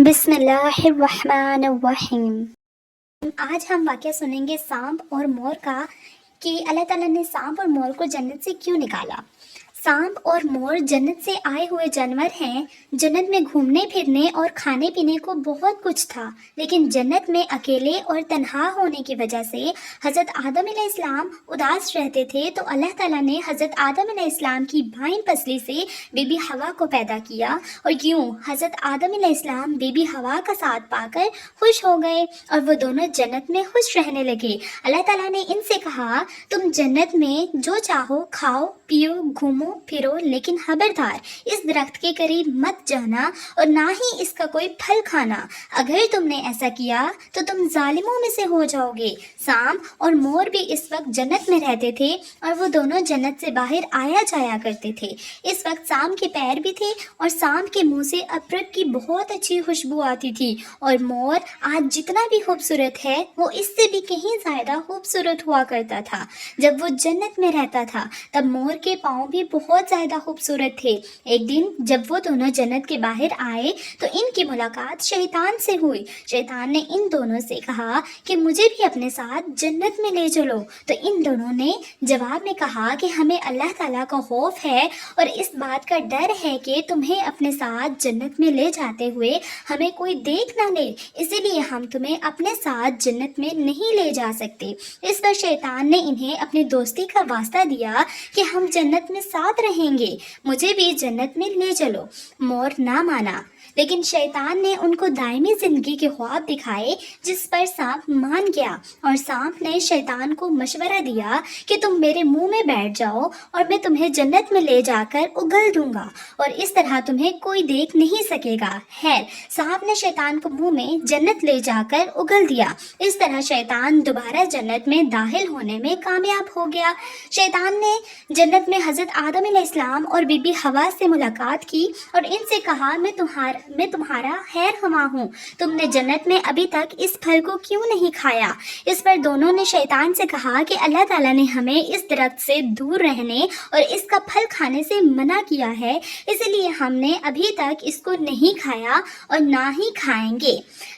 بسم اللہ الرحمن الرحیم۔ آج ہم واقعہ سنیں گے سانپ اور مور کا کہ اللہ تعالیٰ نے سانپ اور مور کو جنت سے کیوں نکالا۔ سانپ اور مور جنت سے آئے ہوئے جانور ہیں۔ جنت میں گھومنے پھرنے اور کھانے پینے کو بہت کچھ تھا، لیکن جنت میں اکیلے اور تنہا ہونے کی وجہ سے حضرت آدم علیہ السلام اداس رہتے تھے، تو اللہ تعالیٰ نے حضرت آدم علیہ السلام کی بائیں پسلی سے بی بی حوا کو پیدا کیا، اور یوں حضرت آدم علیہ السلام بی بی حوا کا ساتھ پا کر خوش ہو گئے اور وہ دونوں جنت میں خوش رہنے لگے۔ اللہ تعالیٰ نے ان سے کہا، تم جنت میں جو چاہو کھاؤ پیو گھومو پھرو، لیکن خبردار اس درخت کے قریب مت جانا اور نہ ہی اس کا کوئی پھل کھانا۔ اگر تم نے ایسا کیا تو تم ظالموں میں سے ہو جاؤ گے۔ سانپ اور مور بھی اس وقت جنت میں رہتے تھے اور وہ دونوں جنت سے باہر آیا جایا کرتے تھے۔ اس وقت سانپ کے پیر بھی تھے اور سانپ کے منہ سے ابرک کی بہت اچھی خوشبو آتی تھی، اور مور آج جتنا بھی خوبصورت ہے وہ اس سے بھی کہیں زیادہ خوبصورت ہوا کرتا تھا۔ جب وہ جنت میں رہتا تھا تب مور کے پاؤں بھی بہت زیادہ خوبصورت تھے۔ ایک دن جب وہ دونوں جنت کے باہر آئے تو ان کی ملاقات شیطان سے ہوئی۔ شیطان نے ان دونوں سے کہا کہ مجھے بھی اپنے ساتھ جنت میں لے چلو، تو ان دونوں نے جواب میں کہا کہ ہمیں اللہ تعالیٰ کا خوف ہے اور اس بات کا ڈر ہے کہ تمہیں اپنے ساتھ جنت میں لے جاتے ہوئے ہمیں کوئی دیکھ نہ لے، اسی لیے ہم تمہیں اپنے ساتھ جنت میں نہیں لے جا سکتے۔ اس پر شیطان نے انہیں اپنی دوستی کا واسطہ دیا کہ ہم جنت میں ساتھ رہیں گے، مجھے بھی جنت میں لے چلو۔ مور نہ مانا، لیکن شیطان نے ان کو دائمی زندگی کے خواب دکھائے، جس پر سانپ مان گیا، اور سانپ نے شیطان کو مشورہ دیا کہ تم میرے منہ میں بیٹھ جاؤ اور میں تمہیں جنت میں لے جا کر اگل دوں گا، اور اس طرح تمہیں کوئی دیکھ نہیں سکے گا۔ خیر، سانپ نے شیطان کو منہ میں جنت لے جا کر اگل دیا۔ اس طرح شیطان دوبارہ جنت میں داخل ہونے میں کامیاب ہو گیا۔ شیطان نے جنت میں حضرت آدم علیہ السلام اور بی بی حوا سے ملاقات کی اور ان سے کہا، میں تمہارا خیر خواہ ہوں، تم نے جنت میں ابھی تک اس پھل کو کیوں نہیں کھایا؟ اس پر دونوں نے شیطان سے کہا کہ اللہ تعالیٰ نے ہمیں اس درخت سے دور رہنے اور اس کا پھل کھانے سے منع کیا ہے، اس لیے ہم نے ابھی تک اس کو نہیں کھایا اور نہ ہی کھائیں گے۔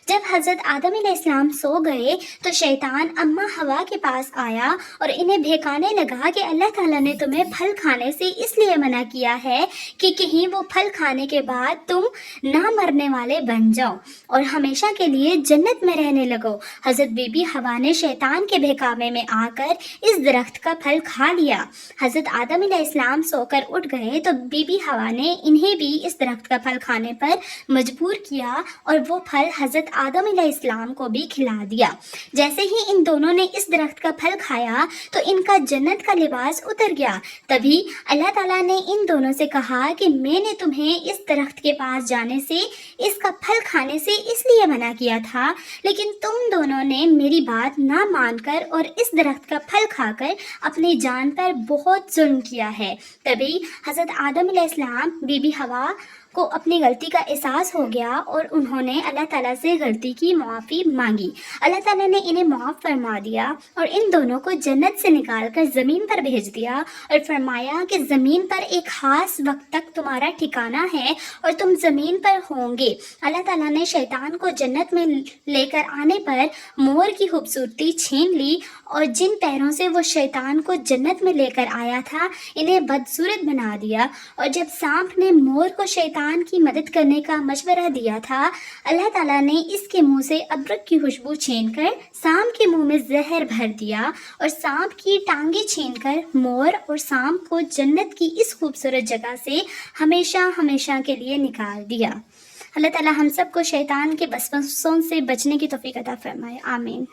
جب حضرت آدم علیہ السلام سو گئے تو شیطان اماں حوا کے پاس آیا اور انہیں بہکانے لگا کہ اللہ تعالیٰ نے تمہیں پھل کھانے سے اس لیے منع کیا ہے کہ کہیں وہ پھل کھانے کے بعد تم نہ مرنے والے بن جاؤ اور ہمیشہ کے لیے جنت میں رہنے لگو۔ حضرت بی بی حوا نے شیطان کے بہکاوے میں آ کر اس درخت کا پھل کھا لیا۔ حضرت آدم علیہ السلام سو کر اٹھ گئے تو بی بی حوا نے انہیں بھی اس درخت کا پھل کھانے پر مجبور کیا اور وہ پھل حضرت آدم علیہ السلام کو بھی کھلا دیا۔ جیسے ہی ان دونوں نے اس درخت کا پھل کھایا تو ان کا جنت کا لباس اتر گیا۔ تبھی اللہ تعالیٰ نے ان دونوں سے کہا کہ میں نے تمہیں اس درخت کے پاس جانے سے، اس کا پھل کھانے سے اس لیے منع کیا تھا، لیکن تم دونوں نے میری بات نہ مان کر اور اس درخت کا پھل کھا کر اپنی جان پر بہت ظلم کیا ہے۔ تبھی حضرت آدم علیہ السلام بی بی حوا کو اپنی غلطی کا احساس ہو گیا اور انہوں نے اللہ تعالیٰ سے غلطی کی معافی مانگی۔ اللہ تعالیٰ نے انہیں معاف فرما دیا اور ان دونوں کو جنت سے نکال کر زمین پر بھیج دیا اور فرمایا کہ زمین پر ایک خاص وقت تک تمہارا ٹھکانہ ہے اور تم زمین پر ہوں گے۔ اللہ تعالیٰ نے شیطان کو جنت میں لے کر آنے پر مور کی خوبصورتی چھین لی اور جن پیروں سے وہ شیطان کو جنت میں لے کر آیا تھا انہیں بدصورت بنا دیا، اور جب سانپ نے مور کو شیطان کی مدد کرنے کا مشورہ دیا تھا، اللہ تعالیٰ نے اس کے منہ سے ابرک کی خوشبو چھین کر سانپ کے منہ میں زہر بھر دیا اور سانپ کی ٹانگیں چھین کر مور اور سانپ کو جنت کی اس خوبصورت جگہ سے ہمیشہ ہمیشہ کے لیے نکال دیا۔ اللہ تعالیٰ ہم سب کو شیطان کے وسوسوں سے بچنے کی توفیق عطا فرمائے، آمین۔